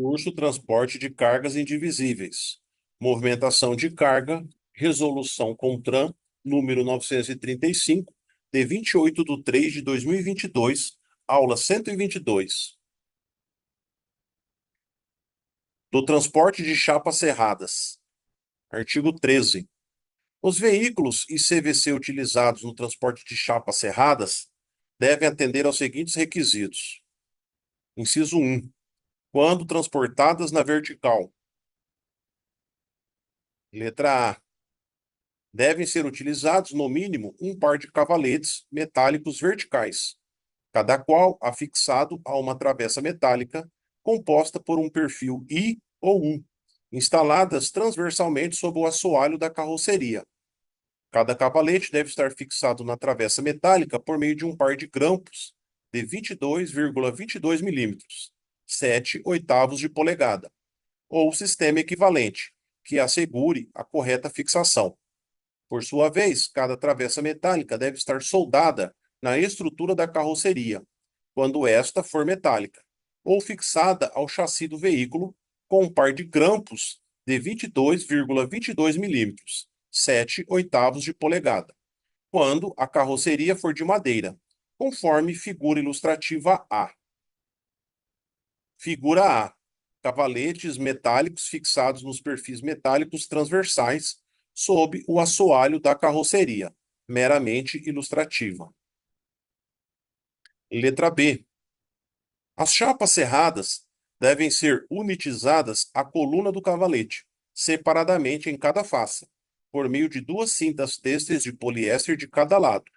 Curso Transporte de Cargas Indivisíveis. Movimentação de carga, resolução CONTRAN, número 935, de 28/3/2022, aula 122. Do transporte de chapas serradas. Artigo 13. Os veículos e CVC utilizados no transporte de chapas serradas devem atender aos seguintes requisitos. Inciso 1. Quando transportadas na vertical. Letra A. Devem ser utilizados, no mínimo, um par de cavaletes metálicos verticais, cada qual afixado a uma travessa metálica composta por um perfil I ou U, instaladas transversalmente sob o assoalho da carroceria. Cada cavalete deve estar fixado na travessa metálica por meio de um par de grampos de 22,22 milímetros, 7/8 de polegada, ou sistema equivalente, que assegure a correta fixação. Por sua vez, cada travessa metálica deve estar soldada na estrutura da carroceria, quando esta for metálica, ou fixada ao chassi do veículo com um par de grampos de 22,22 milímetros, 7/8 de polegada, quando a carroceria for de madeira, conforme figura ilustrativa A. Figura A. Cavaletes metálicos fixados nos perfis metálicos transversais sob o assoalho da carroceria, meramente ilustrativa. Letra B. As chapas serradas devem ser unitizadas à coluna do cavalete, separadamente em cada face, por meio de duas cintas têxteis de poliéster de cada lado,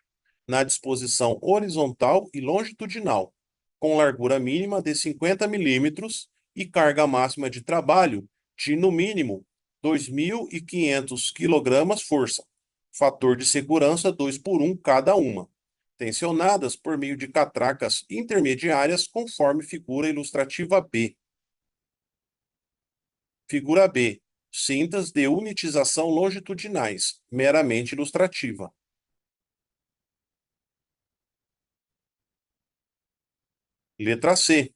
na disposição horizontal e longitudinal, com largura mínima de 50 milímetros e carga máxima de trabalho de, no mínimo, 2.500 kg força, fator de segurança 2/1 cada uma, tensionadas por meio de catracas intermediárias conforme figura ilustrativa B. Figura B. Cintas de unitização longitudinais, meramente ilustrativa. Letra C.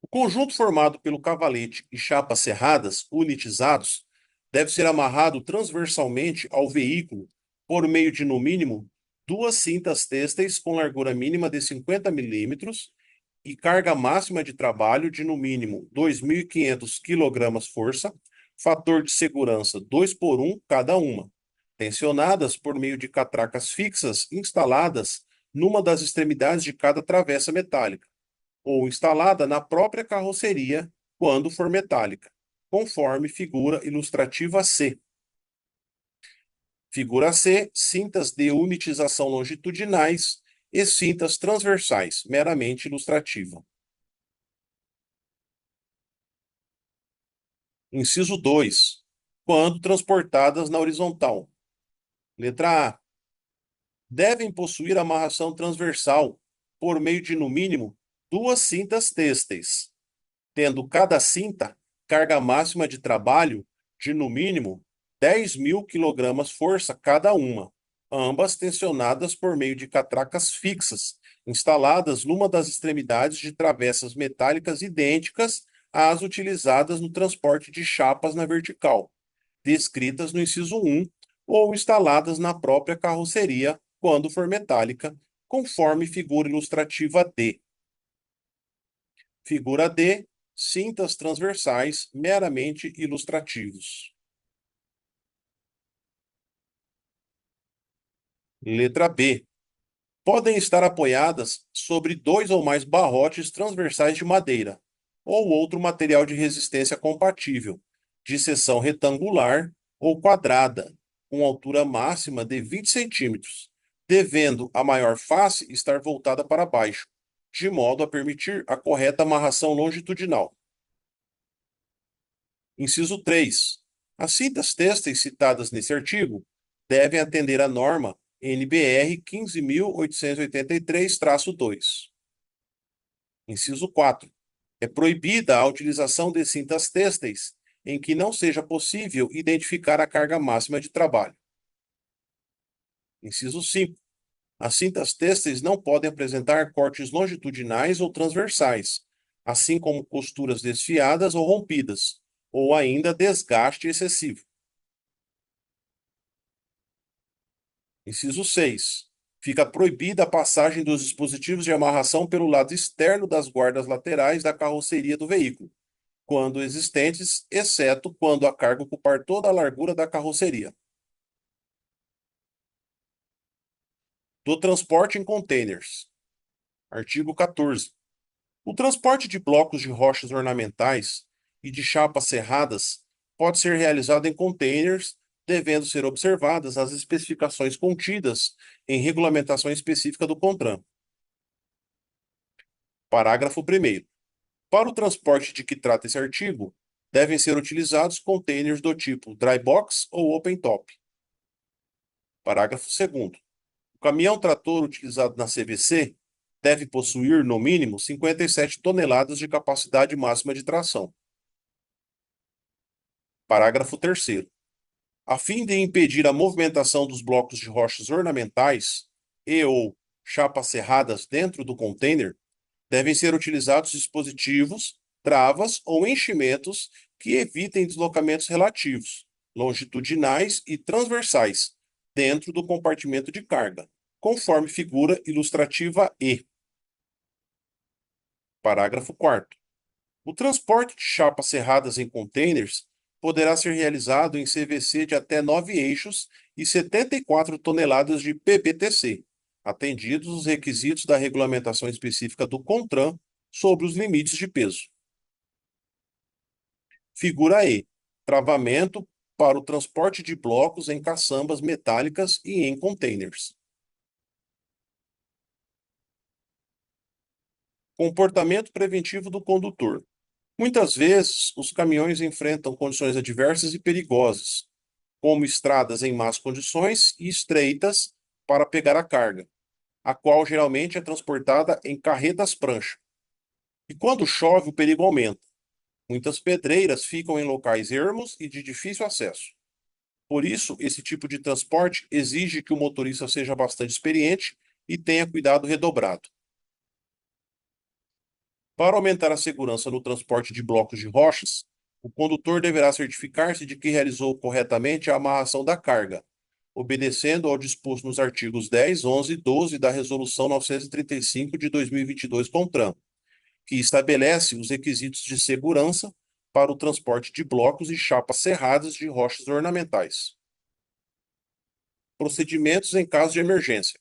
O conjunto formado pelo cavalete e chapas serradas unitizados deve ser amarrado transversalmente ao veículo por meio de, no mínimo, duas cintas têxteis com largura mínima de 50 milímetros e carga máxima de trabalho de, no mínimo, 2.500 kg força, fator de segurança 2/1 cada uma, tensionadas por meio de catracas fixas instaladas numa das extremidades de cada travessa metálica, ou instalada na própria carroceria, quando for metálica, conforme figura ilustrativa C. Figura C, cintas de unitização longitudinais e cintas transversais, meramente ilustrativa. Inciso 2. Quando transportadas na horizontal. Letra A. Devem possuir amarração transversal por meio de, no mínimo, duas cintas têxteis, tendo cada cinta carga máxima de trabalho de, no mínimo, 10.000 kg força cada uma, ambas tensionadas por meio de catracas fixas, instaladas numa das extremidades de travessas metálicas idênticas às utilizadas no transporte de chapas na vertical, descritas no inciso 1, ou instaladas na própria carroceria, quando for metálica, conforme figura ilustrativa D. Figura D. Cintas transversais meramente ilustrativos. Letra B. Podem estar apoiadas sobre dois ou mais barrotes transversais de madeira ou outro material de resistência compatível, de seção retangular ou quadrada, com altura máxima de 20 centímetros, devendo a maior face estar voltada para baixo, de modo a permitir a correta amarração longitudinal. Inciso 3. As cintas têxteis citadas nesse artigo devem atender à norma NBR 15.883-2. Inciso 4. É proibida a utilização de cintas têxteis em que não seja possível identificar a carga máxima de trabalho. Inciso 5. As cintas têxteis não podem apresentar cortes longitudinais ou transversais, assim como costuras desfiadas ou rompidas, ou ainda desgaste excessivo. Inciso 6. Fica proibida a passagem dos dispositivos de amarração pelo lado externo das guardas laterais da carroceria do veículo, quando existentes, exceto quando a carga ocupar toda a largura da carroceria. Do transporte em containers. Artigo 14. O transporte de blocos de rochas ornamentais e de chapas serradas pode ser realizado em containers, devendo ser observadas as especificações contidas em regulamentação específica do CONTRAN. Parágrafo 1º. Para o transporte de que trata esse artigo, devem ser utilizados containers do tipo dry box ou open top. Parágrafo 2º. O caminhão-trator utilizado na CVC deve possuir, no mínimo, 57 toneladas de capacidade máxima de tração. Parágrafo 3º. A fim de impedir a movimentação dos blocos de rochas ornamentais e ou chapas serradas dentro do container, devem ser utilizados dispositivos, travas ou enchimentos que evitem deslocamentos relativos, longitudinais e transversais dentro do compartimento de carga, conforme figura ilustrativa E. Parágrafo 4º. O transporte de chapas serradas em containers poderá ser realizado em CVC de até 9 eixos e 74 toneladas de PBTC, atendidos os requisitos da regulamentação específica do CONTRAN sobre os limites de peso. Figura E. Travamento para o transporte de blocos em caçambas metálicas e em containers. Comportamento preventivo do condutor. Muitas vezes, os caminhões enfrentam condições adversas e perigosas, como estradas em más condições e estreitas para pegar a carga, a qual geralmente é transportada em carretas-prancha. E quando chove, o perigo aumenta. Muitas pedreiras ficam em locais ermos e de difícil acesso. Por isso, esse tipo de transporte exige que o motorista seja bastante experiente e tenha cuidado redobrado. Para aumentar a segurança no transporte de blocos de rochas, o condutor deverá certificar-se de que realizou corretamente a amarração da carga, obedecendo ao disposto nos artigos 10, 11 e 12 da Resolução 935 de 2022 CONTRAN, que estabelece os requisitos de segurança para o transporte de blocos e chapas serradas de rochas ornamentais. Procedimentos em caso de emergência.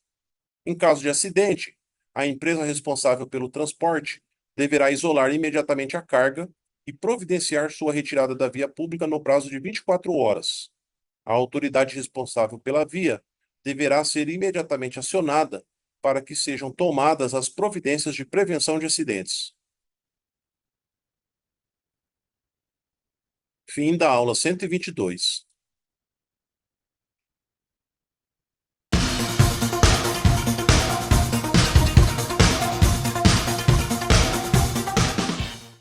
Em caso de acidente, a empresa responsável pelo transporte deverá isolar imediatamente a carga e providenciar sua retirada da via pública no prazo de 24 horas. A autoridade responsável pela via deverá ser imediatamente acionada para que sejam tomadas as providências de prevenção de acidentes. Fim da aula 122.